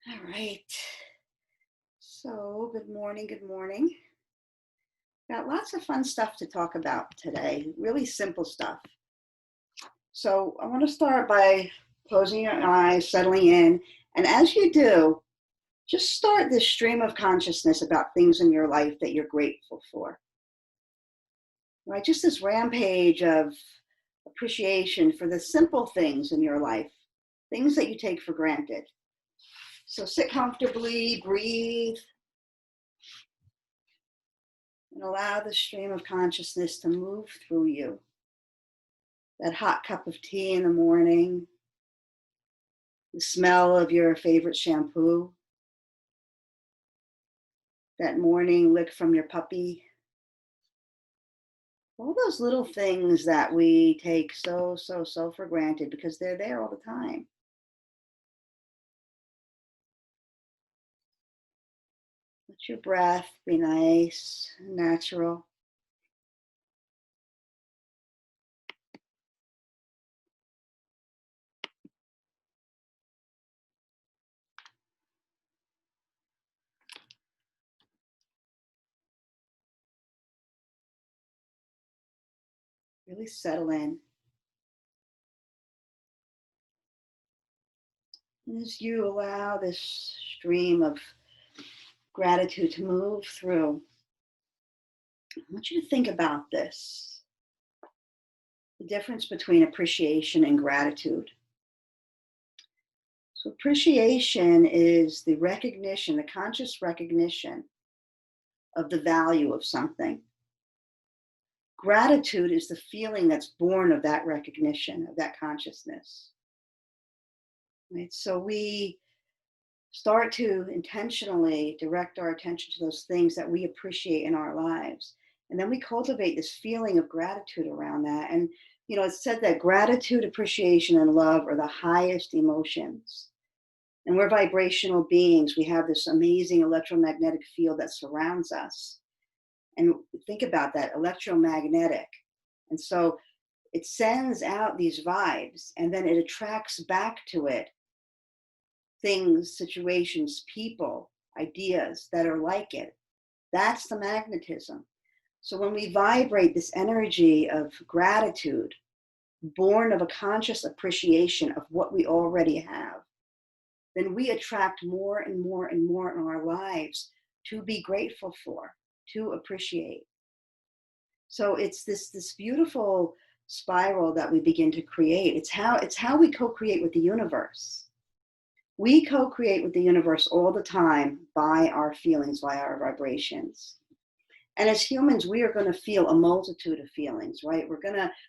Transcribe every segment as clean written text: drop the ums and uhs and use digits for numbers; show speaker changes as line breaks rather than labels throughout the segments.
All right. So, good morning. Good morning. Got lots of fun stuff to talk about today, really simple stuff. So, I want to start by closing your eyes, settling in. And as you do, just start this stream of consciousness about things in your life that you're grateful for. Right? Just this rampage of appreciation for the simple things in your life, things that you take for granted. So, sit comfortably, breathe, and allow the stream of consciousness to move through you. That hot cup of tea in the morning, the smell of your favorite shampoo, that morning lick from your puppy, all those little things that we take so for granted because they're there all the time. Let your breath be nice, natural. Really settle in. And as you allow this stream of gratitude to move through, I want you to think about this, the difference between appreciation and gratitude. So appreciation is the recognition, the conscious recognition of the value of something. Gratitude is the feeling that's born of that recognition, of that consciousness. Right? So we start to intentionally direct our attention to those things that we appreciate in our lives. And then we cultivate this feeling of gratitude around that. And, it's said that gratitude, appreciation, and love are the highest emotions. And we're vibrational beings. We have this amazing electromagnetic field that surrounds us. And think about that, electromagnetic. And so it sends out these vibes and then it attracts back to it things, situations, people, ideas that are like it. That's the magnetism. So when we vibrate this energy of gratitude, born of a conscious appreciation of what we already have, then we attract more and more and more in our lives to be grateful for, to appreciate. So it's this beautiful spiral that we begin to create. It's how we co-create with the universe. We co-create with the universe all the time by our feelings, by our vibrations. And as humans, we are going to feel a multitude of feelings, right?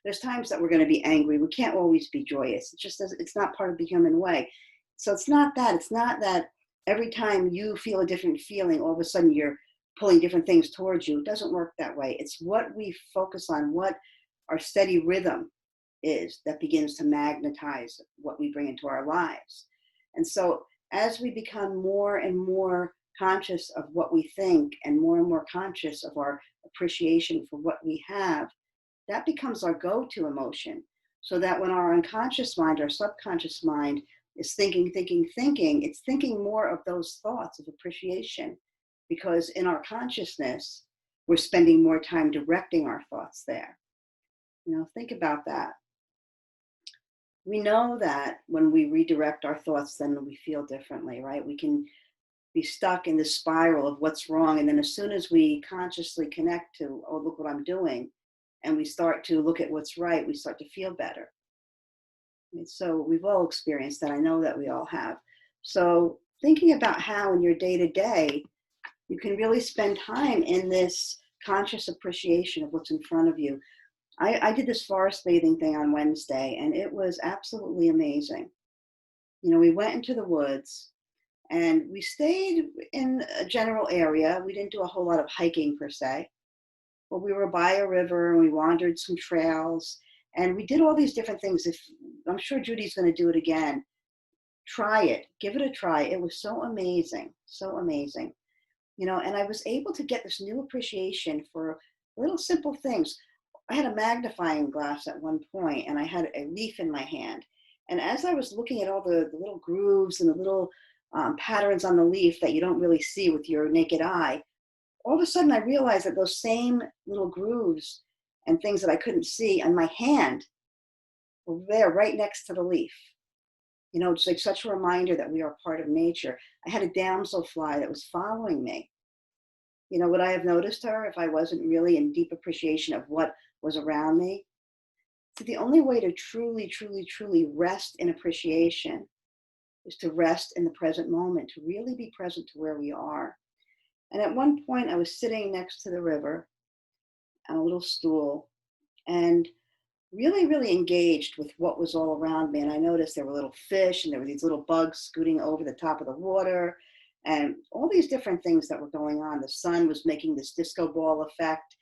There's times that we're going to be angry. We can't always be joyous. It's not part of the human way. So it's not that every time you feel a different feeling, all of a sudden you're pulling different things towards you. It doesn't work that way. It's what we focus on, what our steady rhythm is that begins to magnetize what we bring into our lives. And so as we become more and more conscious of what we think and more conscious of our appreciation for what we have, that becomes our go-to emotion. So that when our unconscious mind, our subconscious mind is thinking, it's thinking more of those thoughts of appreciation because in our consciousness, we're spending more time directing our thoughts there. Think about that. We know that when we redirect our thoughts, then we feel differently, right? We can be stuck in the spiral of what's wrong. And then as soon as we consciously connect to, oh, look what I'm doing, and we start to look at what's right, we start to feel better. And so we've all experienced that. I know that we all have. So thinking about how in your day-to-day, you can really spend time in this conscious appreciation of what's in front of you. I did this forest bathing thing on Wednesday, and it was absolutely amazing. We went into the woods, and we stayed in a general area. We didn't do a whole lot of hiking per se, but we were by a river, and we wandered some trails, and we did all these different things. I'm sure Judy's going to do it again. Try it. Give it a try. It was so amazing, so amazing. And I was able to get this new appreciation for little simple things. I had a magnifying glass at one point, and I had a leaf in my hand. And as I was looking at all the little grooves and the little patterns on the leaf that you don't really see with your naked eye. All of a sudden I realized that those same little grooves and things that I couldn't see on my hand were there right next to the leaf. You know, it's like such a reminder that we are part of nature. I had a damselfly that was following me. You know, would I have noticed her if I wasn't really in deep appreciation of what was around me? So the only way to truly, truly, truly rest in appreciation is to rest in the present moment, to really be present to where we are. And at one point, I was sitting next to the river on a little stool and really, really engaged with what was all around me. And I noticed there were little fish and there were these little bugs scooting over the top of the water and all these different things that were going on. The sun was making this disco ball effect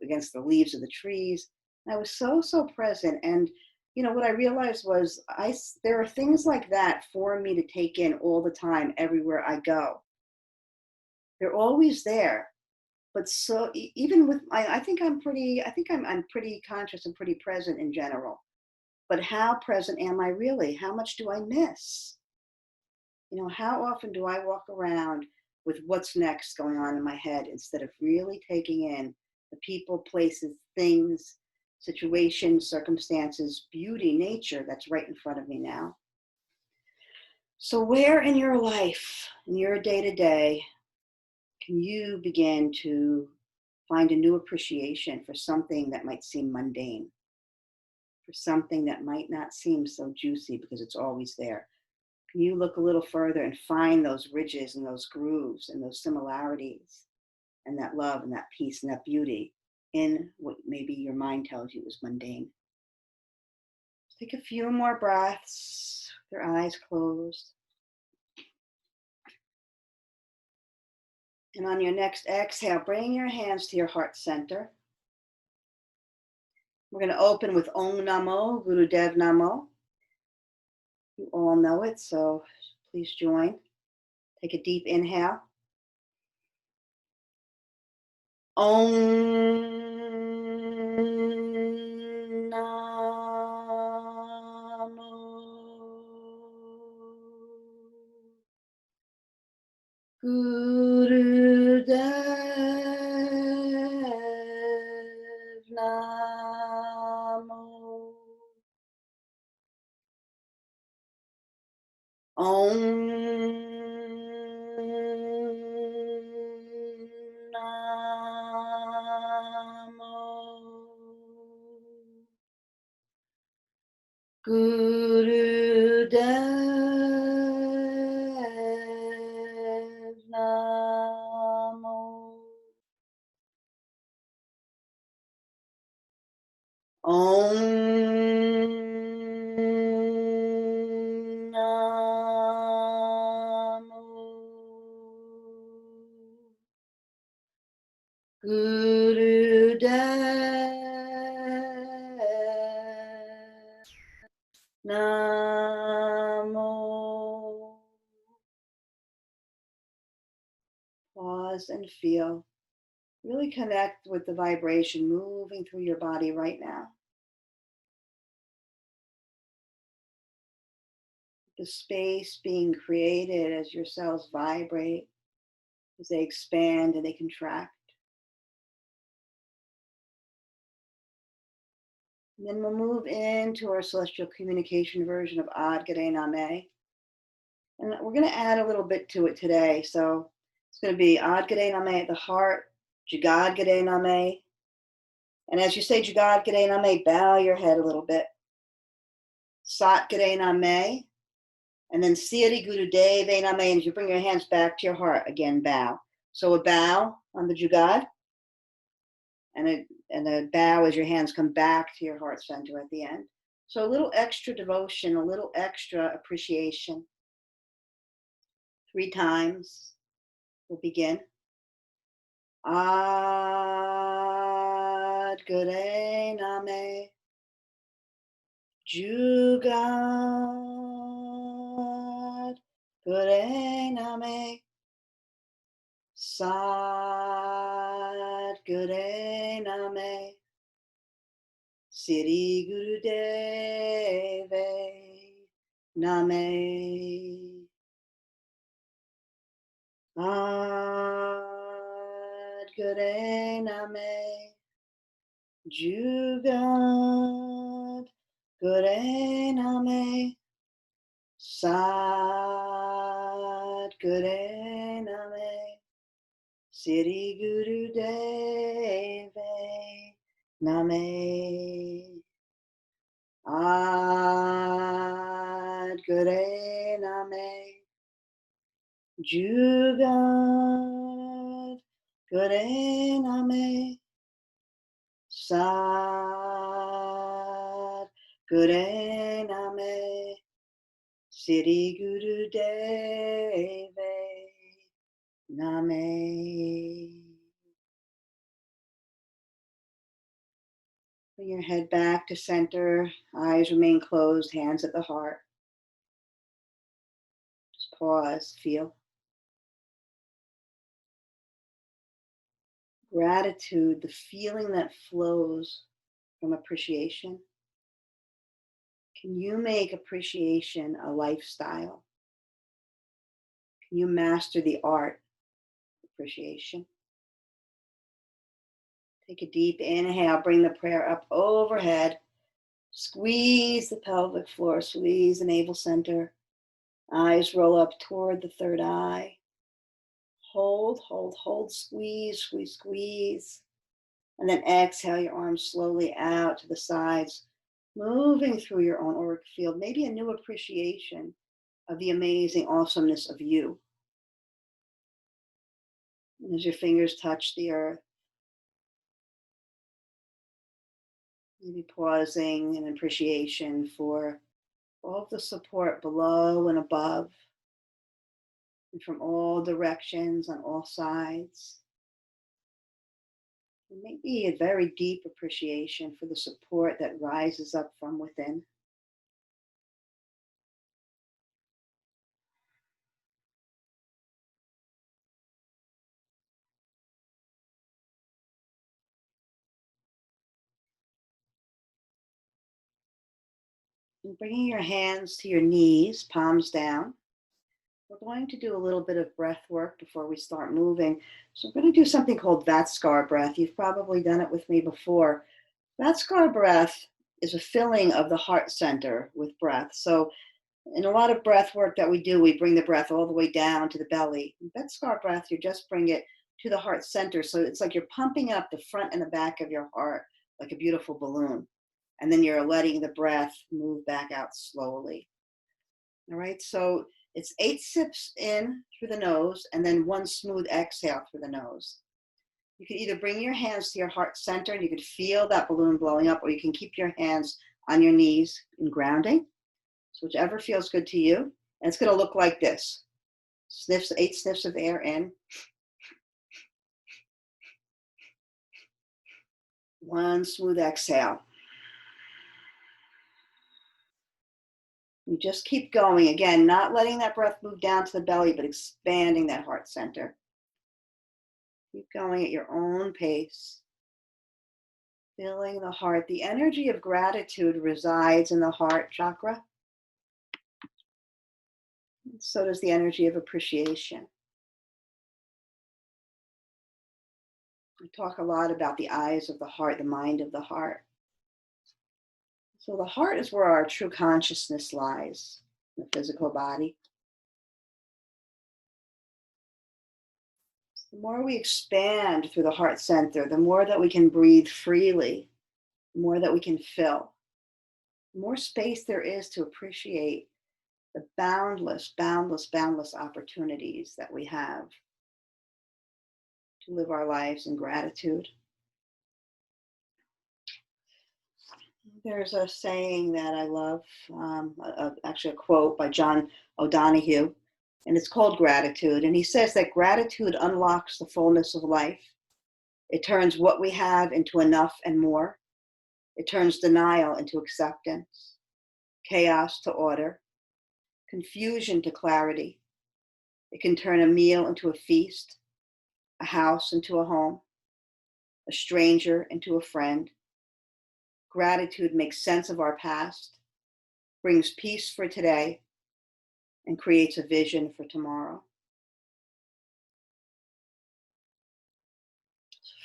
against the leaves of the trees. And I was so, so present. And, you know, what I realized was there are things like that for me to take in all the time, everywhere I go. They're always there. But so even with, I think I'm pretty conscious and pretty present in general. But how present am I really? How much do I miss? You know, how often do I walk around with what's next going on in my head instead of really taking in the people, places, things, situations, circumstances, beauty, nature that's right in front of me now? So where in your life, in your day-to-day, can you begin to find a new appreciation for something that might seem mundane, for something that might not seem so juicy because it's always there? Can you look a little further and find those ridges and those grooves and those similarities and that love and that peace and that beauty in what maybe your mind tells you is mundane? Take a few more breaths, with your eyes closed. And on your next exhale, bring your hands to your heart center. We're going to open with Om Namo, Gurudev Namo. You all know it, so please join. Take a deep inhale. Om Namo Gurudev Namo. Om Namo Gurudev Namo. Om Namo Gurudev Namo. Pause and feel. Really connect with the vibration moving through your body right now. The space being created as your cells vibrate, as they expand and they contract. And then we'll move into our celestial communication version of Ad Gare Name. And we're going to add a little bit to it today. So it's going to be Ad Gare Name at the heart, Jagad Gare Name. And as you say Jagad Gare Name, bow your head a little bit. Sat Gare Name. And then Siri Gurudev Name. And as you bring your hands back to your heart, again, bow. So a bow on the Jugad. And a bow as your hands come back to your heart center at the end. So a little extra devotion, a little extra appreciation. 3 times. We'll begin. Ad Gare Name. Jugad Gare Name. Sat Gare Name. Siri Gurudev Name. Ad Gure Name, Jugad Gure Name, Sad Gure Name, Siri Guru Deve Name, Ad Gure Name, Jugad Gure Name, Sad Gure Name, Siri Guru Deve Name. Bring your head back to center, eyes remain closed, hands at the heart. Just pause, feel. Gratitude, the feeling that flows from appreciation. Can you make appreciation a lifestyle? Can you master the art of appreciation? Take a deep inhale, bring the prayer up overhead. Squeeze the pelvic floor, squeeze the navel center. Eyes roll up toward the third eye. Hold, hold, hold, squeeze, squeeze, squeeze. And then exhale your arms slowly out to the sides, moving through your own auric field, maybe a new appreciation of the amazing awesomeness of you. And as your fingers touch the earth, maybe pausing in appreciation for all of the support below and above, and from all directions on all sides. And maybe a very deep appreciation for the support that rises up from within. And bringing your hands to your knees, palms down. We're going to do a little bit of breath work before we start moving. So we're going to do something called Vatskar breath. You've probably done it with me before. Vatskar breath is a filling of the heart center with breath. So in a lot of breath work that we do, we bring the breath all the way down to the belly. In Vatskar breath, you just bring it to the heart center. So it's like you're pumping up the front and the back of your heart like a beautiful balloon. And then you're letting the breath move back out slowly. All right, so it's 8 sips in through the nose and then 1 smooth exhale through the nose. You can either bring your hands to your heart center and you can feel that balloon blowing up, or you can keep your hands on your knees in grounding. So whichever feels good to you. And it's going to look like this. Sniffs, 8 sniffs of air in. 1 smooth exhale. You just keep going. Again, not letting that breath move down to the belly, but expanding that heart center. Keep going at your own pace. Filling the heart. The energy of gratitude resides in the heart chakra. So does the energy of appreciation. We talk a lot about the eyes of the heart, the mind of the heart. So the heart is where our true consciousness lies, in the physical body. So the more we expand through the heart center, the more that we can breathe freely, the more that we can fill, the more space there is to appreciate the boundless, boundless, boundless opportunities that we have to live our lives in gratitude. There's a saying that I love, actually a quote by John O'Donohue, and it's called Gratitude. And he says that gratitude unlocks the fullness of life. It turns what we have into enough and more. It turns denial into acceptance, chaos to order, confusion to clarity. It can turn a meal into a feast, a house into a home, a stranger into a friend. Gratitude makes sense of our past, brings peace for today, and creates a vision for tomorrow.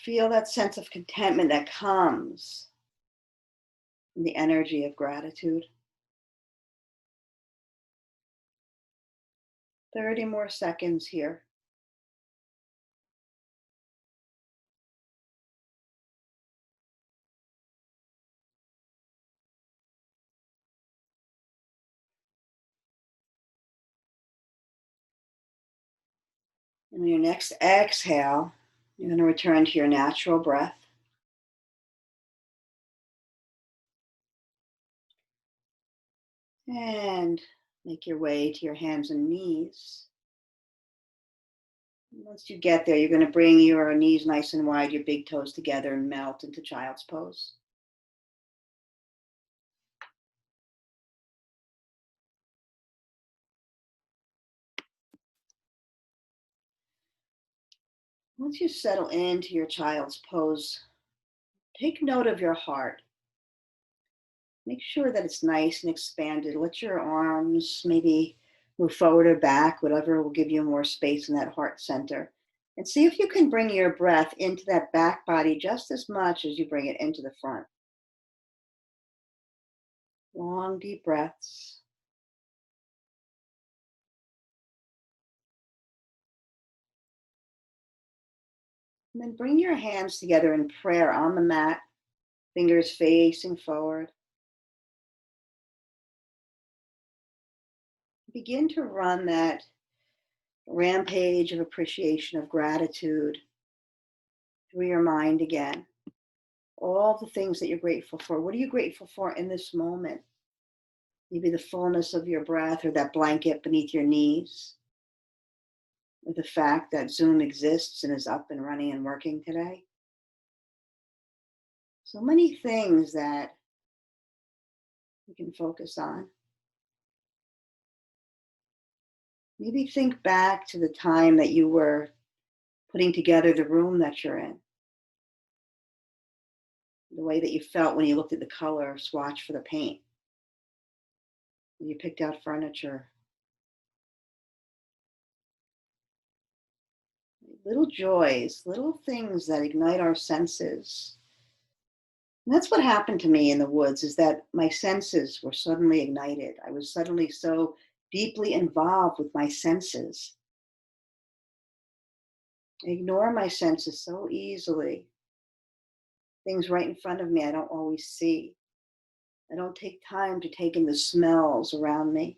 Feel that sense of contentment that comes from the energy of gratitude. 30 more seconds here. And on your next exhale, you're going to return to your natural breath. And make your way to your hands and knees. Once you get there, you're going to bring your knees nice and wide, your big toes together, and melt into child's pose. Once you settle into your child's pose, take note of your heart. Make sure that it's nice and expanded. Let your arms maybe move forward or back, whatever will give you more space in that heart center. And see if you can bring your breath into that back body just as much as you bring it into the front. Long, deep breaths. And then bring your hands together in prayer on the mat, fingers facing forward. Begin to run that rampage of appreciation, of gratitude through your mind again. All the things that you're grateful for. What are you grateful for in this moment? Maybe the fullness of your breath, or that blanket beneath your knees, or the fact that Zoom exists and is up and running and working today. So many things that we can focus on. Maybe think back to the time that you were putting together the room that you're in, the way that you felt when you looked at the color swatch for the paint, when you picked out furniture. Little joys, little things that ignite our senses. And that's what happened to me in the woods, is that my senses were suddenly ignited. I was suddenly so deeply involved with my senses. I ignore my senses so easily. Things right in front of me I don't always see. I don't take time to take in the smells around me.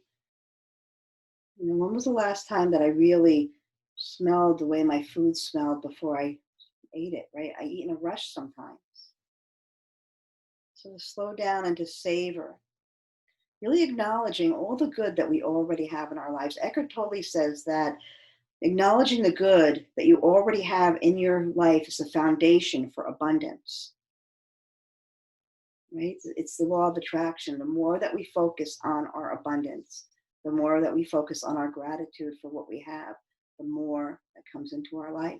When was the last time that I really smelled the way my food smelled before I ate it, right? I eat in a rush sometimes. So to slow down and to savor, really acknowledging all the good that we already have in our lives. Eckhart Tolle says that acknowledging the good that you already have in your life is the foundation for abundance. Right? It's the law of attraction. The more that we focus on our abundance, the more that we focus on our gratitude for what we have, the more that comes into our life.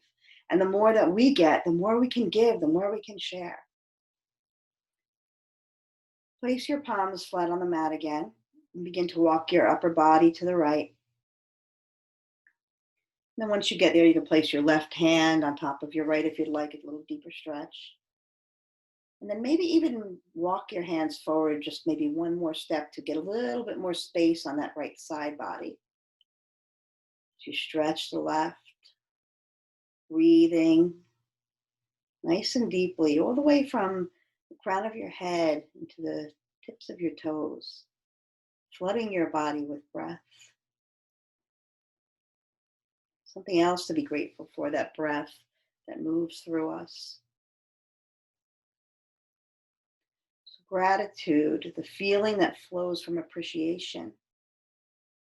And the more that we get, the more we can give, the more we can share. Place your palms flat on the mat again and begin to walk your upper body to the right. And then once you get there, you can place your left hand on top of your right if you'd like a little deeper stretch. And then maybe even walk your hands forward just maybe one more step to get a little bit more space on that right side body. As you stretch the left, breathing nice and deeply, all the way from the crown of your head into the tips of your toes, flooding your body with breath. Something else to be grateful for, that breath that moves through us. So gratitude, the feeling that flows from appreciation.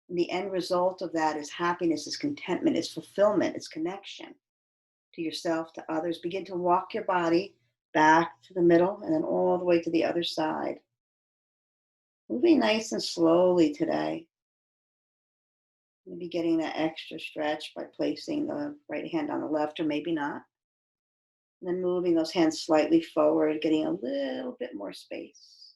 And the end result of that is happiness, is contentment, is fulfillment, is connection to yourself, to others. Begin to walk your body back to the middle and then all the way to the other side. Moving nice and slowly today. Maybe getting that extra stretch by placing the right hand on the left, or maybe not. And then moving those hands slightly forward, getting a little bit more space.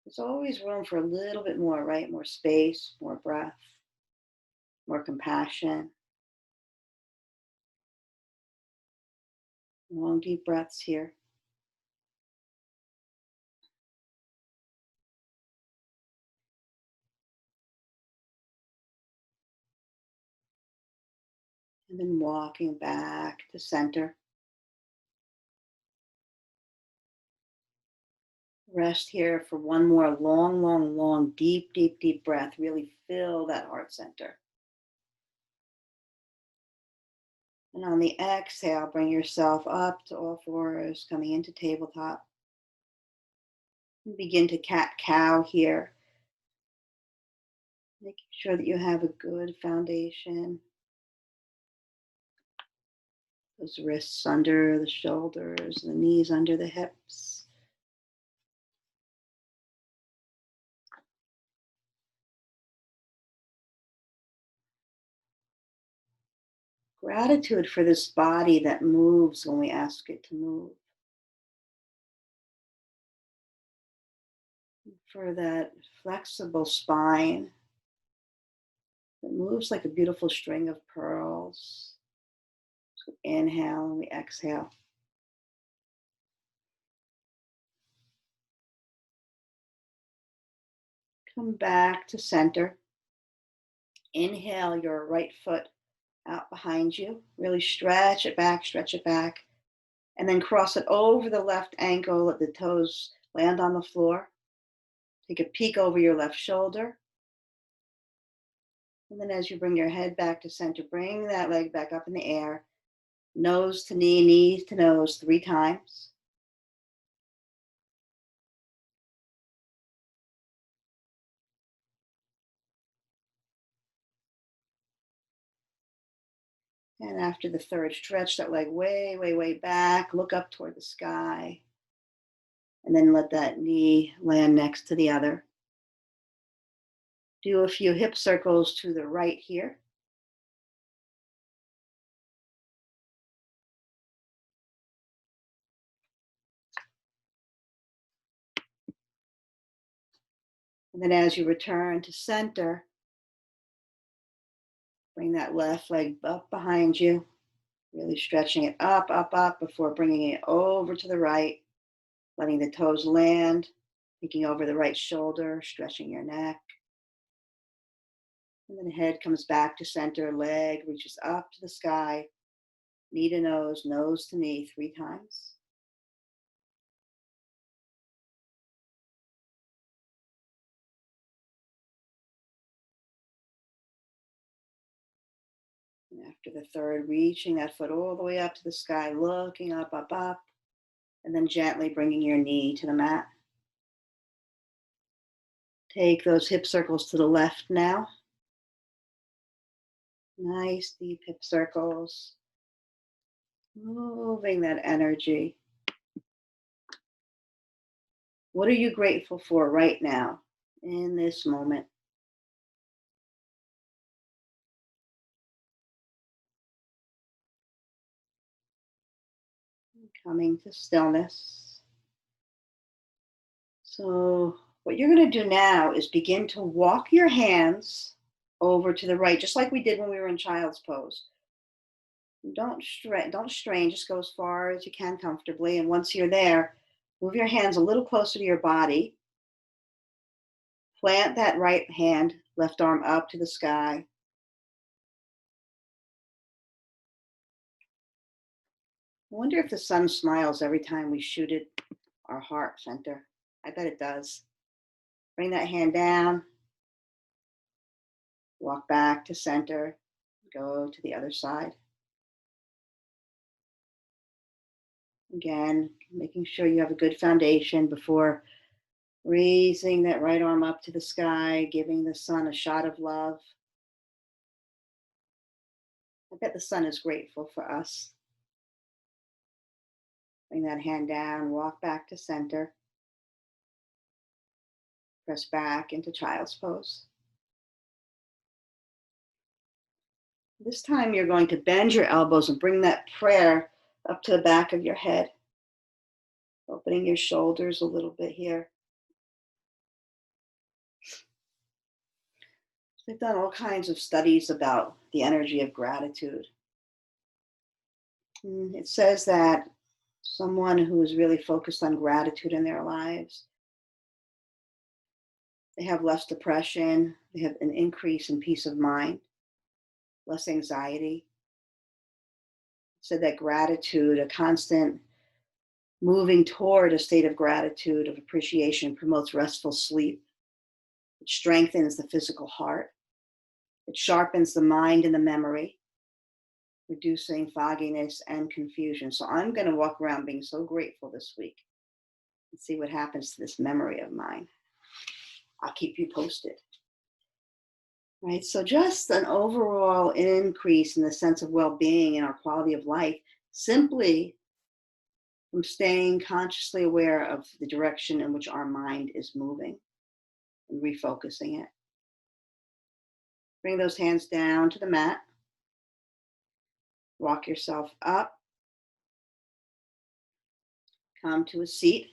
There's always room for a little bit more, right? More space, more breath, more compassion. Long, deep breaths here. And then walking back to center. Rest here for one more long, long, long, deep, deep, deep breath. Really fill that heart center. And on the exhale, bring yourself up to all fours, coming into tabletop. And begin to cat-cow here. Making sure that you have a good foundation. Those wrists under the shoulders, the knees under the hips. Gratitude for this body that moves when we ask it to move. For that flexible spine that moves like a beautiful string of pearls. So inhale and we exhale. Come back to center. Inhale your right foot out behind you. Really stretch it back, stretch it back. And then cross it over the left ankle. Let the toes land on the floor. Take a peek over your left shoulder. And then as you bring your head back to center, bring that leg back up in the air. Nose to knee, knee to nose 3 times. And after the third, stretch that leg way, way, way back. Look up toward the sky. And then let that knee land next to the other. Do a few hip circles to the right here. And then as you return to center, bring that left leg up behind you. Really stretching it up, up, up before bringing it over to the right. Letting the toes land, peeking over the right shoulder, stretching your neck. And then head comes back to center, leg reaches up to the sky, knee to nose to knee 3 times. And after the third, reaching that foot all the way up to the sky, looking up, up, up, and then gently bringing your knee to the mat. Take those hip circles to the left now. Nice deep hip circles. Moving that energy. What are you grateful for right now in this moment? Coming to stillness. So what you're going to do now is begin to walk your hands over to the right, just like we did when we were in child's pose. Don't strain, just go as far as you can comfortably. And once you're there, move your hands a little closer to your body. Plant that right hand, left arm up to the sky. I wonder if the sun smiles every time we shoot at our heart center. I bet it does. Bring that hand down. Walk back to center. Go to the other side. Again, making sure you have a good foundation before raising that right arm up to the sky, giving the sun a shot of love. I bet the sun is grateful for us. Bring that hand down, walk back to center. Press back into child's pose. This time you're going to bend your elbows and bring that prayer up to the back of your head. Opening your shoulders a little bit here. They've done all kinds of studies about the energy of gratitude. It says that someone who is really focused on gratitude in their lives, they have less depression, they have an increase in peace of mind, less anxiety. So that gratitude, a constant moving toward a state of gratitude, of appreciation, promotes restful sleep. It strengthens the physical heart. It sharpens the mind and the memory, reducing fogginess and confusion. So I'm going to walk around being so grateful this week and see what happens to this memory of mine. I'll keep you posted. Right? So just an overall increase in the sense of well-being and our quality of life, simply from staying consciously aware of the direction in which our mind is moving and refocusing it. Bring those hands down to the mat. Walk yourself up. Come to a seat.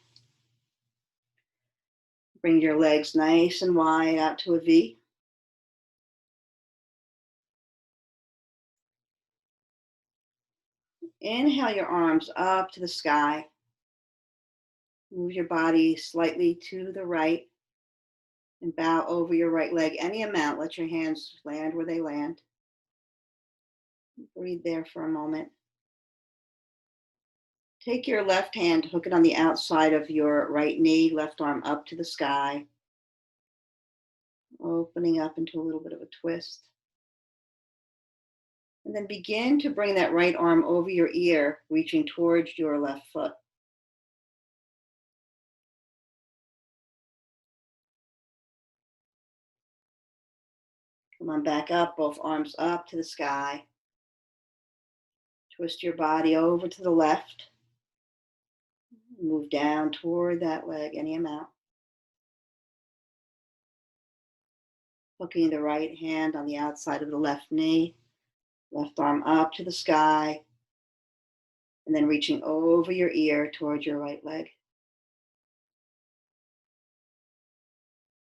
Bring your legs nice and wide out to a V. Inhale your arms up to the sky. Move your body slightly to the right and bow over your right leg any amount. Let your hands land where they land. Breathe there for a moment. Take your left hand, hook it on the outside of your right knee, left arm up to the sky, opening up into a little bit of a twist. And then begin to bring that right arm over your ear, reaching towards your left foot. Come on back up, both arms up to the sky. Twist your body over to the left. Move down toward that leg any amount. Hooking the right hand on the outside of the left knee, left arm up to the sky, and then reaching over your ear towards your right leg.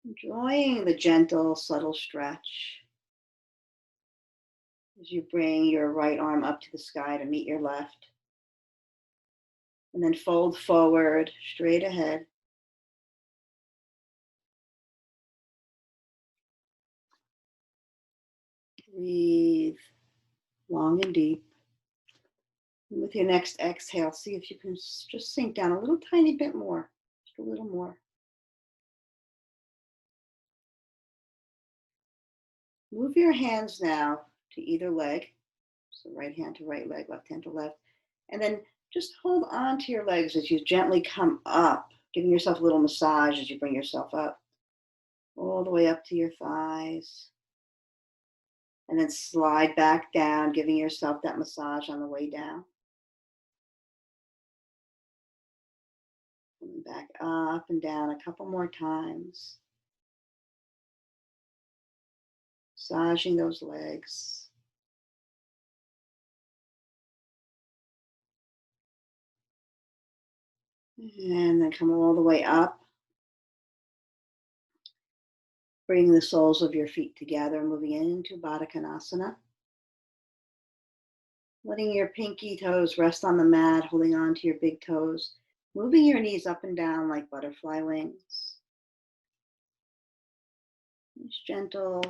Enjoying the gentle, subtle stretch as you bring your right arm up to the sky to meet your left. And then fold forward, straight ahead. Breathe long and deep. And with your next exhale, see if you can just sink down a little tiny bit more, just a little more. Move your hands now to either leg. So right hand to right leg, left hand to left. And then just hold on to your legs as you gently come up, giving yourself a little massage as you bring yourself up, all the way up to your thighs. And then slide back down, giving yourself that massage on the way down. Coming back up and down a couple more times. Massaging those legs. And then come all the way up. Bring the soles of your feet together, moving into Baddha Konasana. Letting your pinky toes rest on the mat, holding on to your big toes. Moving your knees up and down like butterfly wings. These gentle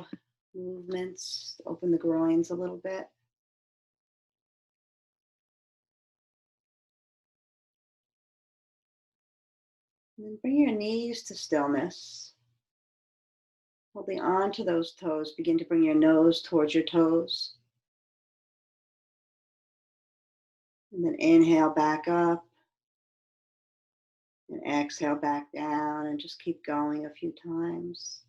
movements, open the groins a little bit. And then bring your knees to stillness. Holding on to those toes, begin to bring your nose towards your toes. And then inhale back up. And exhale back down, and just keep going a few times.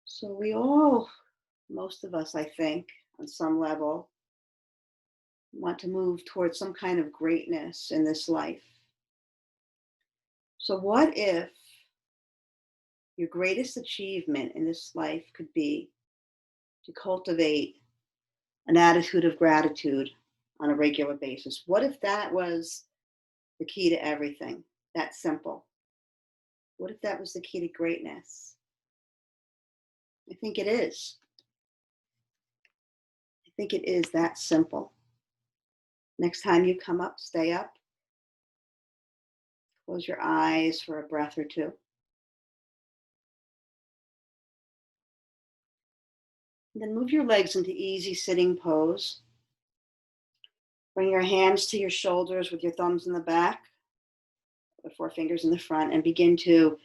So we all, most of us, I think, on some level, want to move towards some kind of greatness in this life. So what if your greatest achievement in this life could be to cultivate an attitude of gratitude on a regular basis? What if that was the key to everything? That simple. What if that was the key to greatness? I think it is. I think it is that simple. Next time you come up, stay up. Close your eyes for a breath or two. And then move your legs into easy sitting pose. Bring your hands to your shoulders with your thumbs in the back, the four fingers in the front, and begin to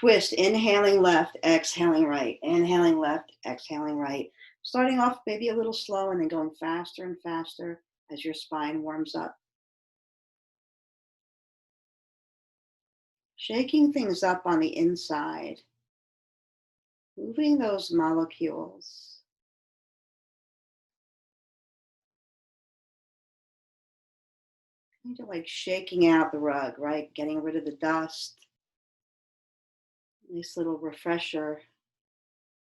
twist, inhaling left, exhaling right, inhaling left, exhaling right. Starting off maybe a little slow and then going faster and faster as your spine warms up. Shaking things up on the inside, moving those molecules. Kind of like shaking out the rug, right? Getting rid of the dust. Nice little refresher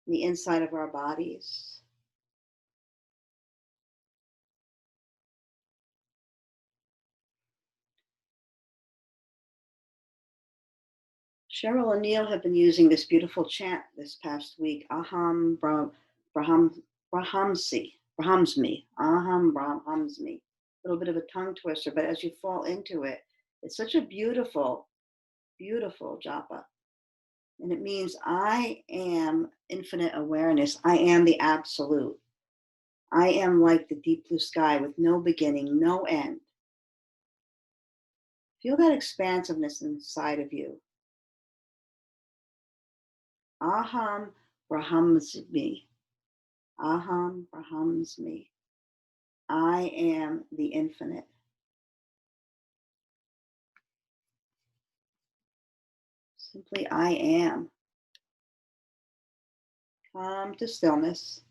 on the inside of our bodies. Cheryl and Neil have been using this beautiful chant this past week. Aham Brahmsmi. Aham Brahmsmi. A little bit of a tongue twister, but as you fall into it, it's such a beautiful, beautiful japa. And it means I am infinite awareness. I am the absolute. I am like the deep blue sky with no beginning, no end. Feel that expansiveness inside of you. Aham Brahmsmi. Aham Brahmsmi. I am the infinite. Simply I am. Come to stillness.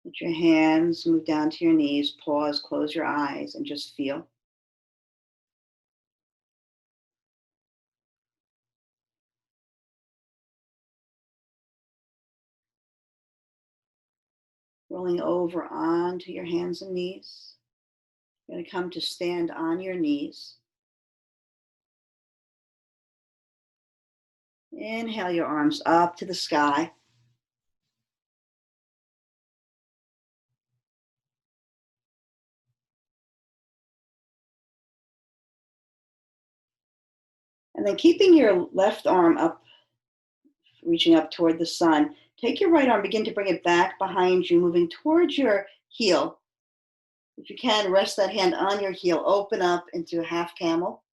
Let your hands move down to your knees. Pause, close your eyes, and just feel. Rolling over onto your hands and knees. You're going to come to stand on your knees. Inhale your arms up to the sky. And then keeping your left arm up, reaching up toward the sun, take your right arm, begin to bring it back behind you, moving towards your heel. If you can, rest that hand on your heel, open up into a half camel,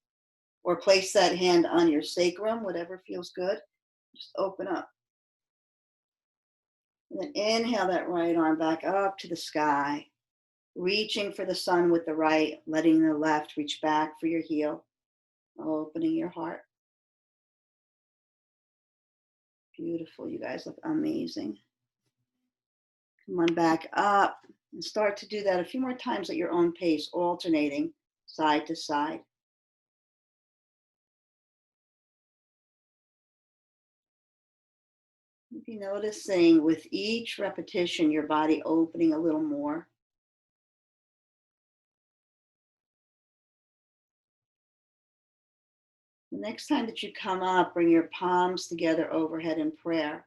or place that hand on your sacrum, whatever feels good. Just open up. And then inhale that right arm back up to the sky, reaching for the sun with the right, letting the left reach back for your heel, opening your heart. Beautiful. You guys look amazing. Come on back up and start to do that a few more times at your own pace, alternating side to side. Maybe noticing with each repetition, your body opening a little more. The next time that you come up, bring your palms together overhead in prayer.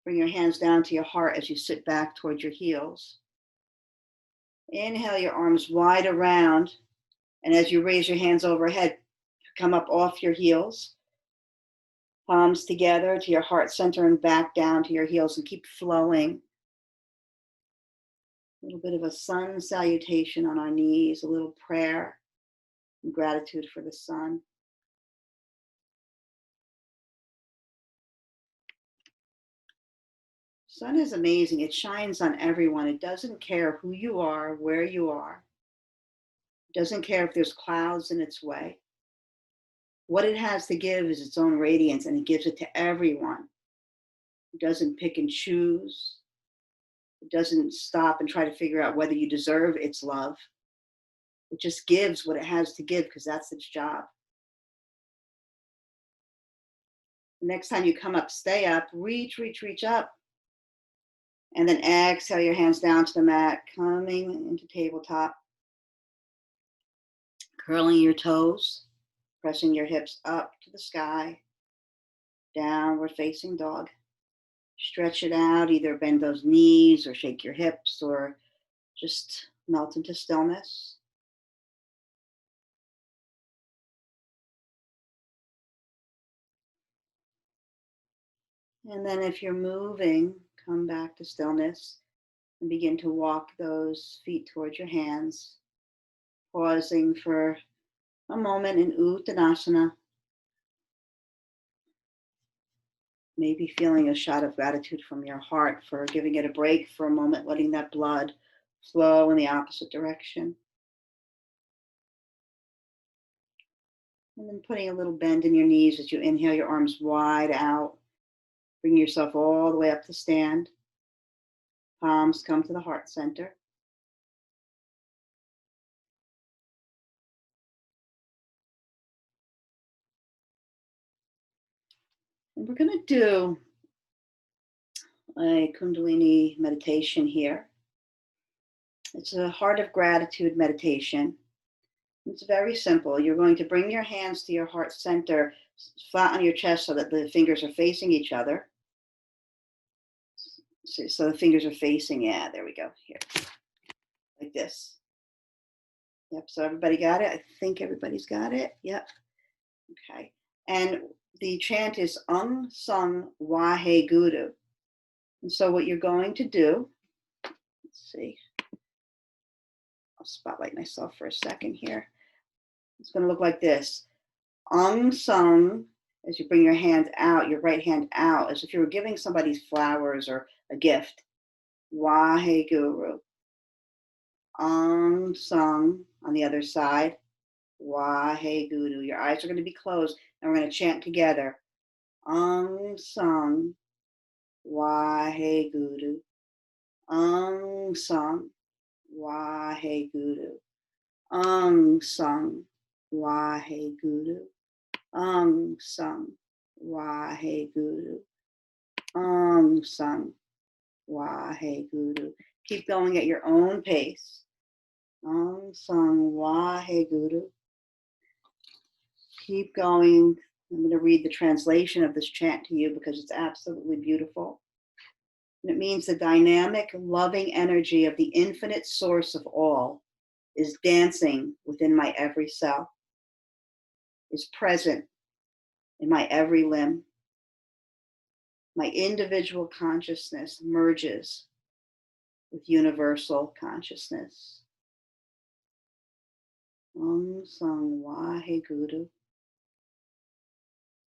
Bring your hands down to your heart as you sit back towards your heels. Inhale your arms wide around, and as you raise your hands overhead, come up off your heels. Palms together to your heart center and back down to your heels, and keep flowing. A little bit of a sun salutation on our knees, a little prayer and gratitude for the sun. Sun is amazing. It shines on everyone. It doesn't care who you are, where you are. It doesn't care if there's clouds in its way. What it has to give is its own radiance, and it gives it to everyone. It doesn't pick and choose. It doesn't stop and try to figure out whether you deserve its love. It just gives what it has to give because that's its job. The next time you come up, stay up, reach up. And then exhale your hands down to the mat, coming into tabletop. Curling your toes, pressing your hips up to the sky, downward facing dog. Stretch it out, either bend those knees or shake your hips or just melt into stillness. And then if you're moving, come back to stillness and begin to walk those feet towards your hands, pausing for a moment in Uttanasana, maybe feeling a shot of gratitude from your heart for giving it a break for a moment, letting that blood flow in the opposite direction. And then putting a little bend in your knees as you inhale, your arms wide out. Bring yourself all the way up to stand. Palms come to the heart center. And we're going to do a Kundalini meditation here. It's a heart of gratitude meditation. It's very simple. You're going to bring your hands to your heart center, flat on your chest so that the fingers are facing each other. So the fingers are facing, yeah, there we go, here, like this. Yep, so everybody got it? I think everybody's got it. Yep, okay. And the chant is Sung Wahe Guru. And so what you're going to do, let's see, I'll spotlight myself for a second here. It's going to look like this. Sung, as you bring your hand out, your right hand out, as if you were giving somebody flowers or a gift. Wahe Guru. Sung on the other side. Wahe Guru. Your eyes are going to be closed and we're going to chant together. Sung Wahe Guru. Sung Wahe Guru. Sung Wahe Guru. Sung Wahe Guru. Sung Wahe Guru. Keep going at your own pace. Sung Wahe Guru. Keep going. I'm going to read the translation of this chant to you because it's absolutely beautiful. And it means the dynamic, loving energy of the infinite source of all is dancing within my every cell, is present in my every limb. My individual consciousness merges with universal consciousness. Sung Wahe Guru.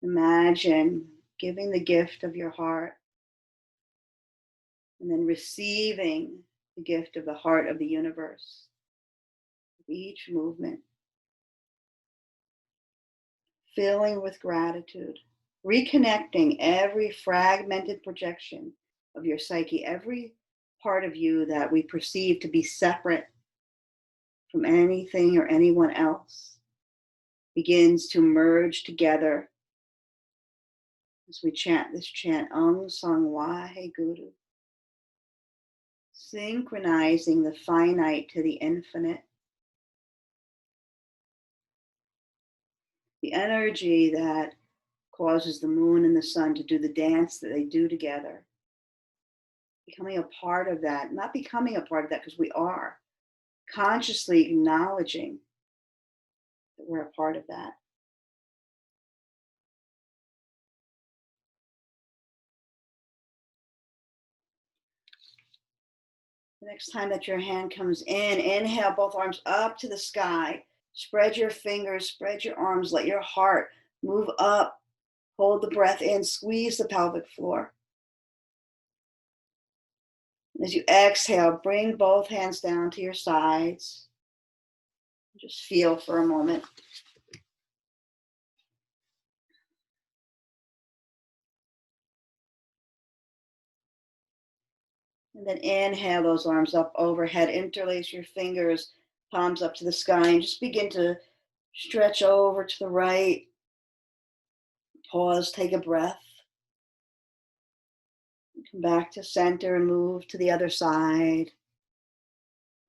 Imagine giving the gift of your heart and then receiving the gift of the heart of the universe. Each movement, filling with gratitude, reconnecting every fragmented projection of your psyche, every part of you that we perceive to be separate from anything or anyone else begins to merge together as we chant this chant, Sung Wahe Guru, synchronizing the finite to the infinite. The energy that causes the moon and the sun to do the dance that they do together. Becoming a part of that, not becoming a part of that because we are, consciously acknowledging that we're a part of that. The next time that your hand comes in, inhale both arms up to the sky. Spread your fingers, spread your arms, let your heart move up. Hold the breath in, squeeze the pelvic floor. And as you exhale, bring both hands down to your sides. Just feel for a moment. And then inhale those arms up overhead, interlace your fingers, palms up to the sky, and just begin to stretch over to the right. Pause, take a breath. Come back to center and move to the other side.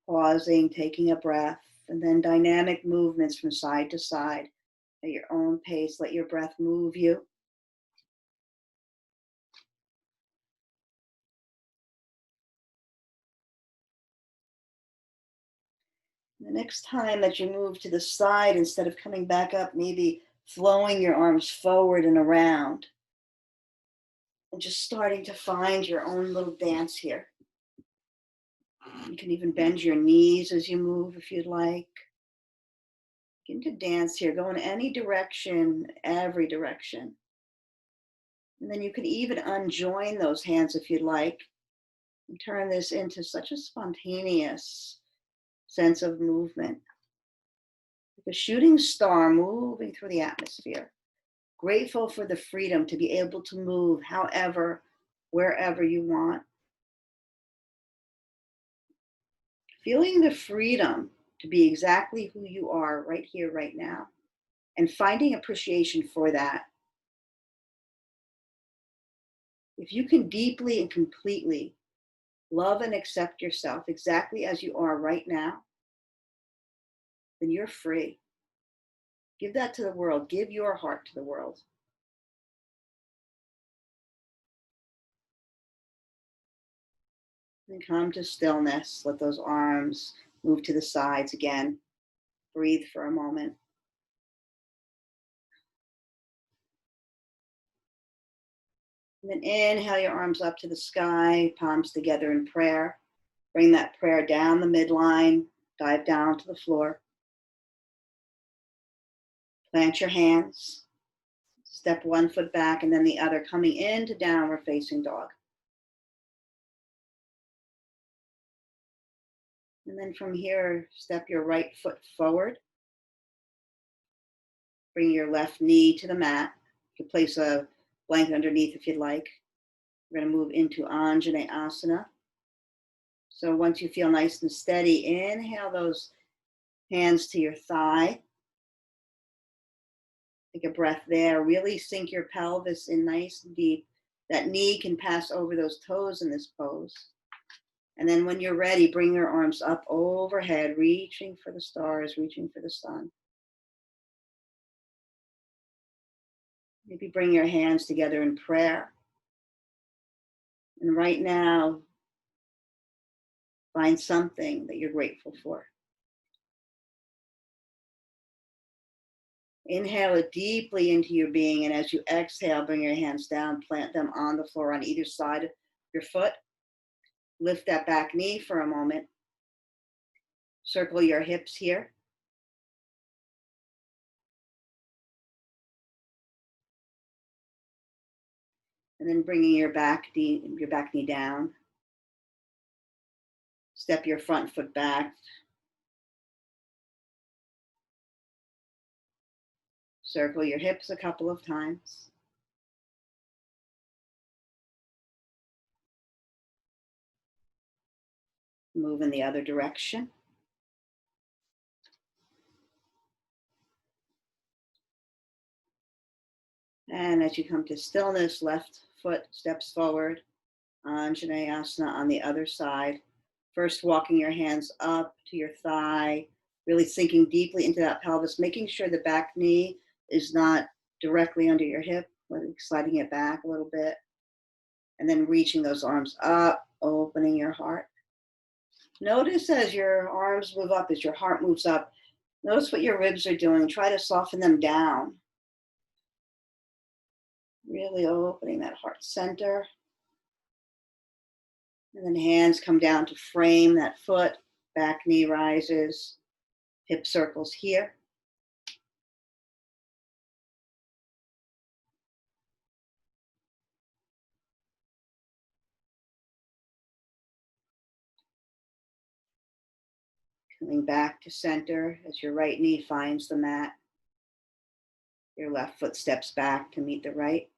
Pausing, taking a breath, and then dynamic movements from side to side at your own pace. Let your breath move you. The next time that you move to the side, instead of coming back up, maybe flowing your arms forward and around, and just starting to find your own little dance here. You can even bend your knees as you move if you'd like. Begin to dance here, go in any direction, every direction. And then you can even unjoin those hands if you'd like and turn this into such a spontaneous sense of movement. Like a shooting star moving through the atmosphere. Grateful for the freedom to be able to move however, wherever you want. Feeling the freedom to be exactly who you are right here, right now, and finding appreciation for that. If you can deeply and completely love and accept yourself exactly as you are right now, then you're free. Give that to the world. Give your heart to the world. And come to stillness. Let those arms move to the sides again. Breathe for a moment. And then inhale your arms up to the sky, palms together in prayer. Bring that prayer down the midline, dive down to the floor. Plant your hands. Step one foot back and then the other, coming into downward facing dog. And then from here, step your right foot forward. Bring your left knee to the mat. You can place a blanket underneath if you'd like. We're going to move into Anjaneyasana. So once you feel nice and steady, inhale those hands to your thigh. Take a breath there. Really sink your pelvis in nice and deep. That knee can pass over those toes in this pose. And then when you're ready, bring your arms up overhead, reaching for the stars, reaching for the sun. Maybe bring your hands together in prayer. And right now, find something that you're grateful for. Inhale it deeply into your being, and as you exhale, bring your hands down, plant them on the floor on either side of your foot. Lift that back knee for a moment. Circle your hips here. And then bringing your back knee down. Step your front foot back. Circle your hips a couple of times. Move in the other direction. And as you come to stillness, left foot steps forward. Anjaneyasana on the other side. First, walking your hands up to your thigh, really sinking deeply into that pelvis, making sure the back knee is not directly under your hip, sliding it back a little bit. And then reaching those arms up, opening your heart. Notice as your arms move up, as your heart moves up, notice what your ribs are doing. Try to soften them down. Really opening that heart center. And then hands come down to frame that foot, back knee rises, hip circles here. Coming back to center as your right knee finds the mat. Your left foot steps back to meet the right.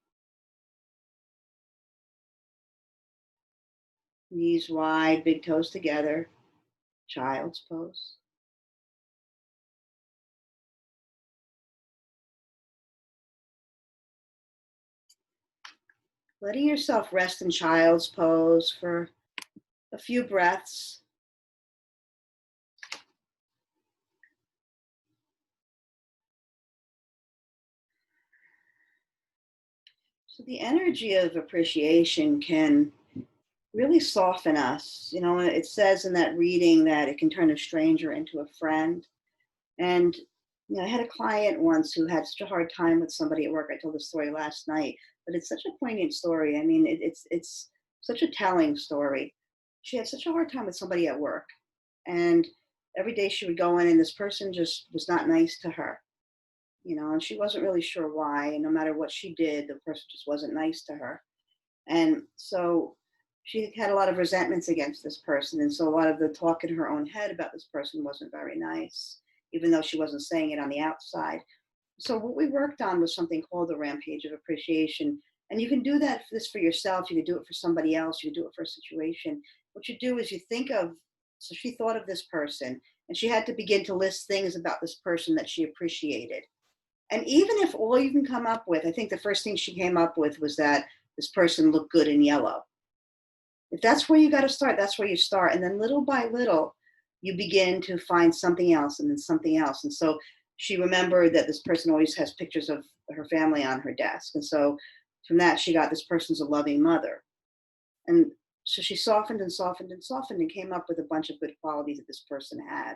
Knees wide, big toes together, child's pose. Letting yourself rest in child's pose for a few breaths. So the energy of appreciation can really soften us. It says in that reading that it can turn a stranger into a friend. And I had a client once who had such a hard time with somebody at work. I told the story last night, but it's such a poignant story. I mean, it's such a telling story. She had such a hard time with somebody at work, and every day she would go in, and this person just was not nice to her. And she wasn't really sure why. And no matter what she did, the person just wasn't nice to her. And so she had a lot of resentments against this person. And so a lot of the talk in her own head about this person wasn't very nice, even though she wasn't saying it on the outside. So what we worked on was something called the rampage of appreciation. And you can do this for yourself. You can do it for somebody else. You can do it for a situation. What you do is you think of, so she thought of this person, and she had to begin to list things about this person that she appreciated. And even if all you can come up with, I think the first thing she came up with was that this person looked good in yellow. If that's where you got to start, that's where you start. And then little by little, you begin to find something else and then something else. And so she remembered that this person always has pictures of her family on her desk. And so from that, she got this person's a loving mother. And so she softened and softened and softened and came up with a bunch of good qualities that this person had.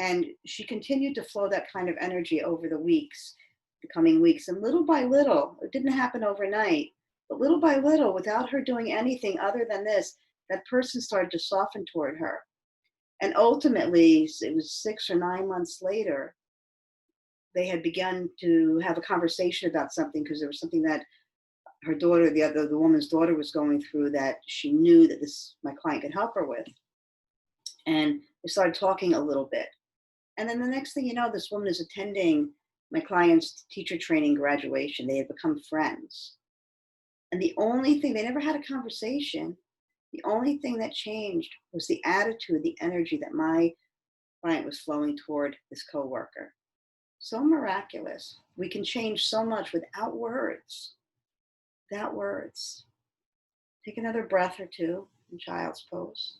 And she continued to flow that kind of energy over the coming weeks. And little by little, it didn't happen overnight, but little by little, without her doing anything other than this, that person started to soften toward her. And ultimately, it was 6 or 9 months later, they had begun to have a conversation about something, because there was something that her daughter, the woman's daughter, was going through that she knew that my client could help her with. And they started talking a little bit. And then the next thing you know, this woman is attending my client's teacher training graduation. They had become friends. And the only thing, they never had a conversation. The only thing that changed was the attitude, the energy that my client was flowing toward this coworker. So miraculous. We can change so much without words. Without words. Take another breath or two in child's pose.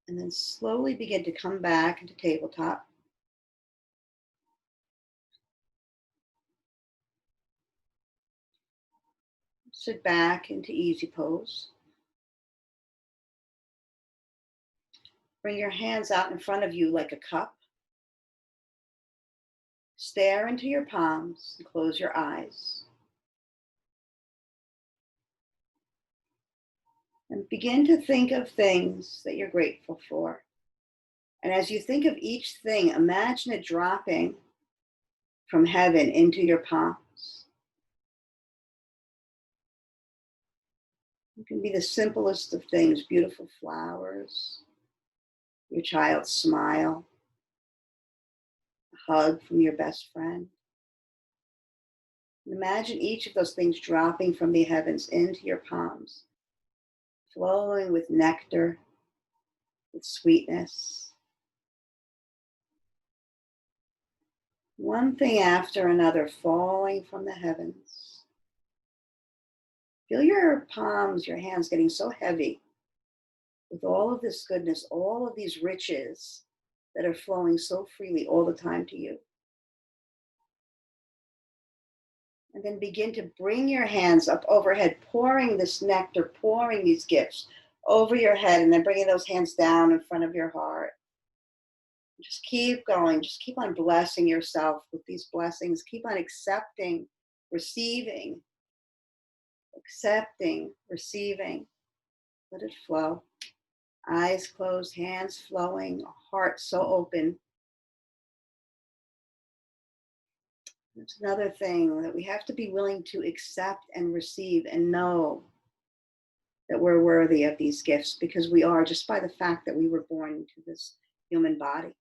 And then slowly begin to come back into tabletop. Sit back into easy pose. Bring your hands out in front of you like a cup. Stare into your palms and close your eyes. And begin to think of things that you're grateful for. And as you think of each thing, imagine it dropping from heaven into your palms. It can be the simplest of things, beautiful flowers, your child's smile, a hug from your best friend. Imagine each of those things dropping from the heavens into your palms, flowing with nectar, with sweetness. One thing after another falling from the heavens. Feel your palms, your hands getting so heavy with all of this goodness, all of these riches that are flowing so freely all the time to you. And then begin to bring your hands up overhead, pouring this nectar, pouring these gifts over your head, and then bringing those hands down in front of your heart. Just keep going. Just keep on blessing yourself with these blessings. Keep on accepting, receiving, receiving. Let it flow. Eyes closed, hands flowing, heart so open. That's another thing, that we have to be willing to accept and receive and know that we're worthy of these gifts, because we are, just by the fact that we were born into this human body.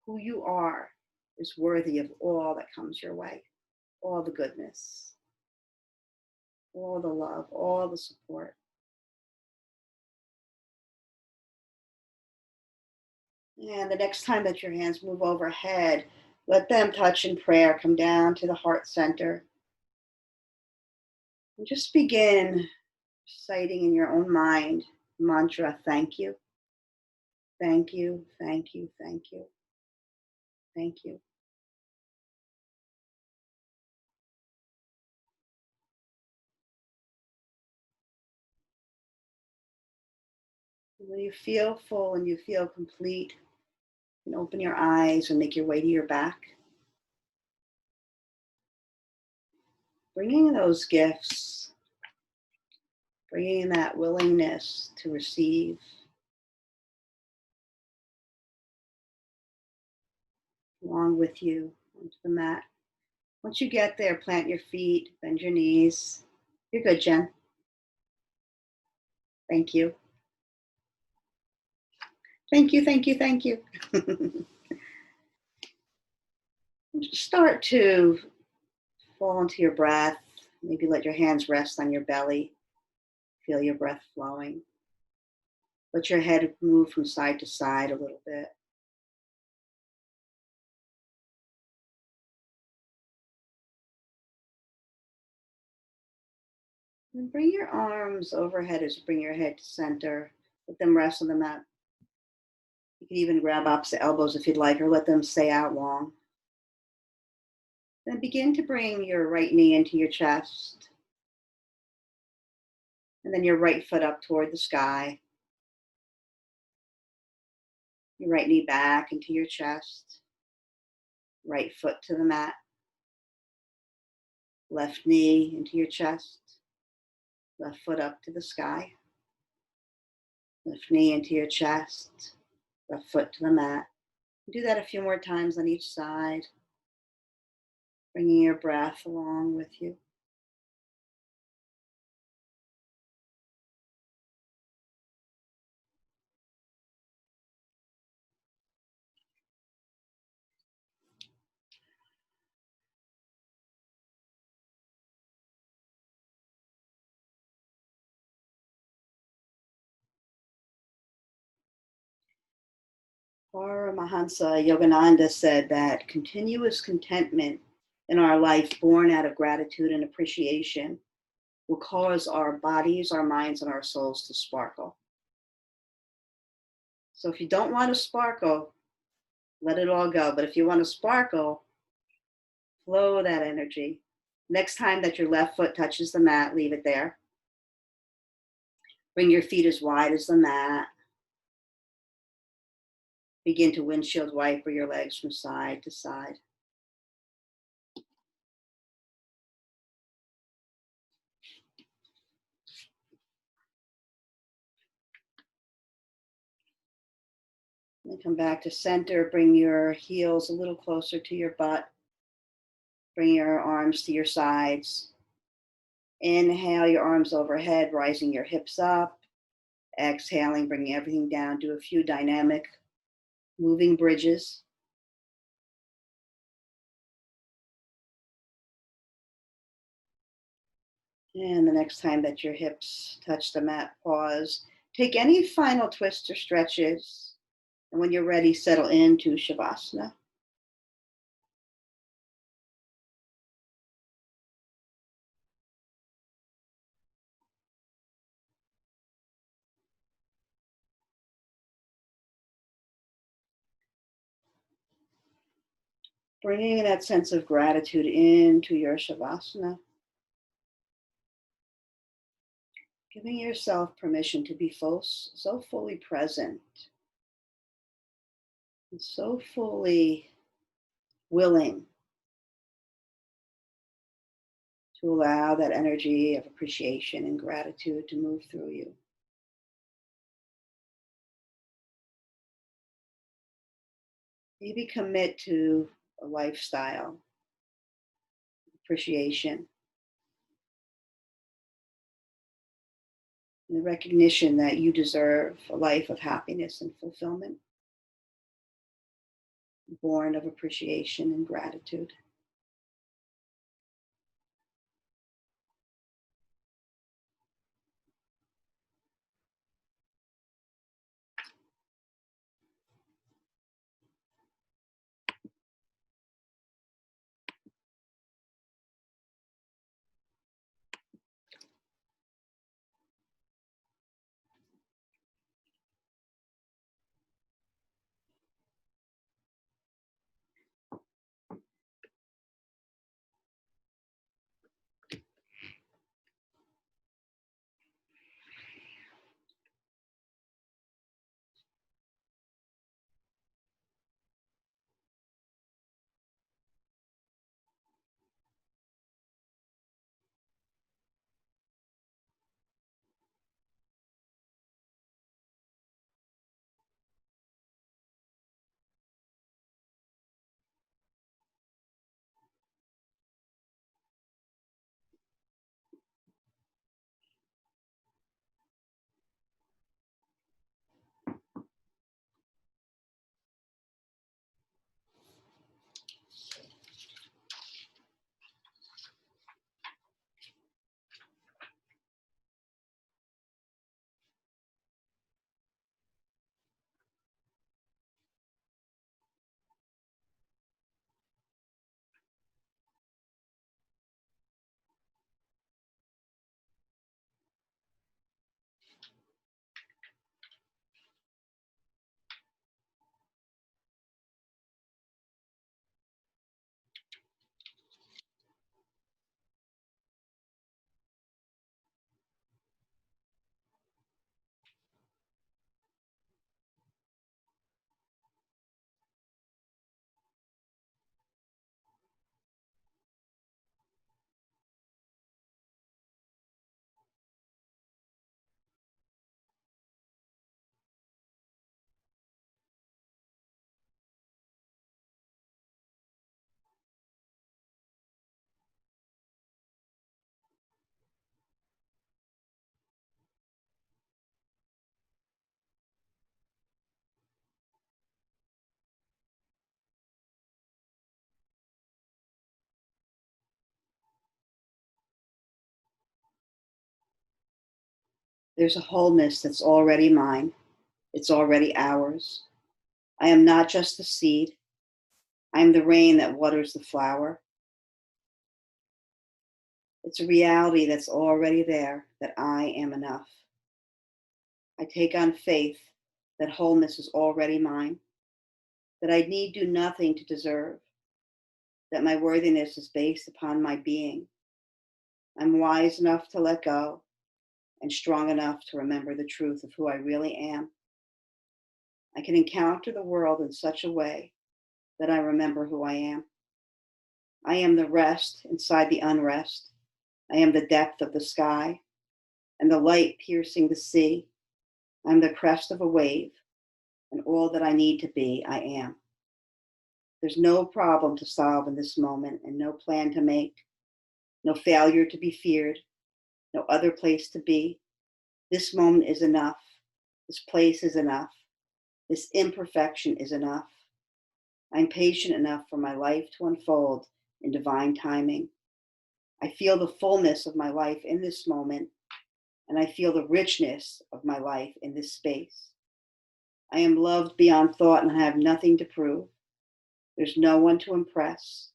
Who you are is worthy of all that comes your way, all the goodness, all the love, all the support. And the next time that your hands move overhead, let them touch in prayer, come down to the heart center. And just begin reciting in your own mind mantra, thank you, thank you, thank you, thank you, thank you. When you feel full and you feel complete, you can open your eyes and make your way to your back. Bringing those gifts, bringing that willingness to receive. Along with you onto the mat. Once you get there, plant your feet, bend your knees. You're good, Jen. Thank you. Thank you, thank you, thank you. Start to fall into your breath. Maybe let your hands rest on your belly. Feel your breath flowing. Let your head move from side to side a little bit. And bring your arms overhead as you bring your head to center. Let them rest on the mat. You can even grab opposite elbows if you'd like, or let them stay out long. Then begin to bring your right knee into your chest. And then your right foot up toward the sky. Your right knee back into your chest. Right foot to the mat. Left knee into your chest. Left foot up to the sky. Left knee into your chest. Left foot to the mat. Do that a few more times on each side. Bringing your breath along with you. Paramahansa Yogananda said that continuous contentment in our life, born out of gratitude and appreciation, will cause our bodies, our minds, and our souls to sparkle. So if you don't want to sparkle, let it all go. But if you want to sparkle, flow that energy. Next time that your left foot touches the mat, leave it there. Bring your feet as wide as the mat. Begin to windshield wiper your legs from side to side. Then come back to center. Bring your heels a little closer to your butt. Bring your arms to your sides. Inhale your arms overhead, rising your hips up. Exhaling, bringing everything down. Do a few dynamic moving bridges. And the next time that your hips touch the mat, pause. Take any final twists or stretches. And when you're ready, settle into Shavasana. Bringing that sense of gratitude into your Shavasana. Giving yourself permission to be so fully present and so fully willing to allow that energy of appreciation and gratitude to move through you. Maybe commit to a lifestyle of appreciation and the recognition that you deserve a life of happiness and fulfillment, born of appreciation and gratitude. There's a wholeness that's already mine. It's already ours. I am not just the seed. I am the rain that waters the flower. It's a reality that's already there, that I am enough. I take on faith that wholeness is already mine, that I need do nothing to deserve, that my worthiness is based upon my being. I'm wise enough to let go and strong enough to remember the truth of who I really am. I can encounter the world in such a way that I remember who I am. I am the rest inside the unrest. I am the depth of the sky and the light piercing the sea. I'm the crest of a wave, and all that I need to be, I am. There's no problem to solve in this moment and no plan to make, no failure to be feared, no other place to be. This moment is enough. This place is enough. This imperfection is enough. I'm patient enough for my life to unfold in divine timing. I feel the fullness of my life in this moment, and I feel the richness of my life in this space. I am loved beyond thought and I have nothing to prove. There's no one to impress.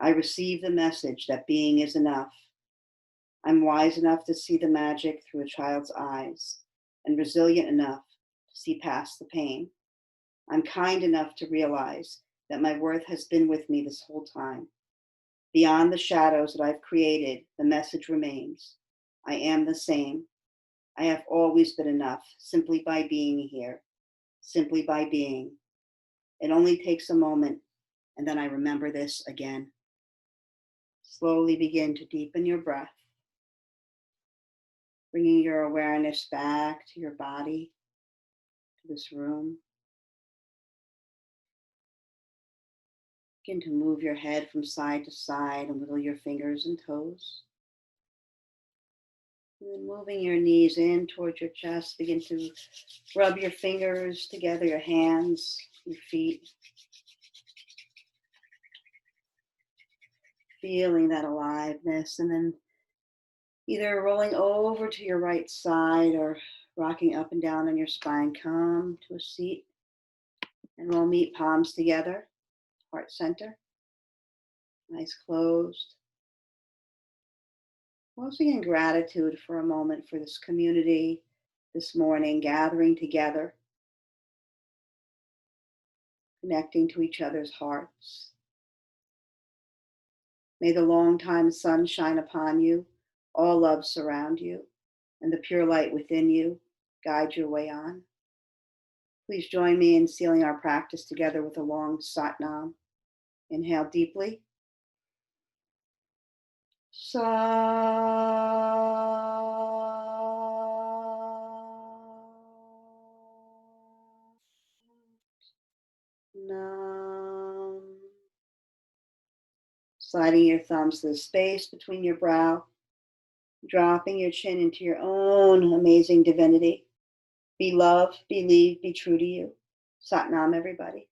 I receive the message that being is enough. I'm wise enough to see the magic through a child's eyes and resilient enough to see past the pain. I'm kind enough to realize that my worth has been with me this whole time. Beyond the shadows that I've created, the message remains. I am the same. I have always been enough simply by being here, simply by being. It only takes a moment, and then I remember this again. Slowly begin to deepen your breath, bringing your awareness back to your body, to this room. Begin to move your head from side to side and wiggle your fingers and toes. And then moving your knees in towards your chest, begin to rub your fingers together, your hands, your feet. Feeling that aliveness, and then either rolling over to your right side or rocking up and down on your spine. Come to a seat, and we'll meet palms together, heart center, eyes closed. Closing in gratitude for a moment for this community this morning, gathering together, connecting to each other's hearts. May the long-time sun shine upon you, all love surround you, and the pure light within you guide your way on. Please join me in sealing our practice together with a long Sat Nam. Inhale deeply. Sa. Nam. Sliding your thumbs to the space between your brow, dropping your chin into your own amazing divinity. Be love, believe, be true to you. Sat Nam, everybody.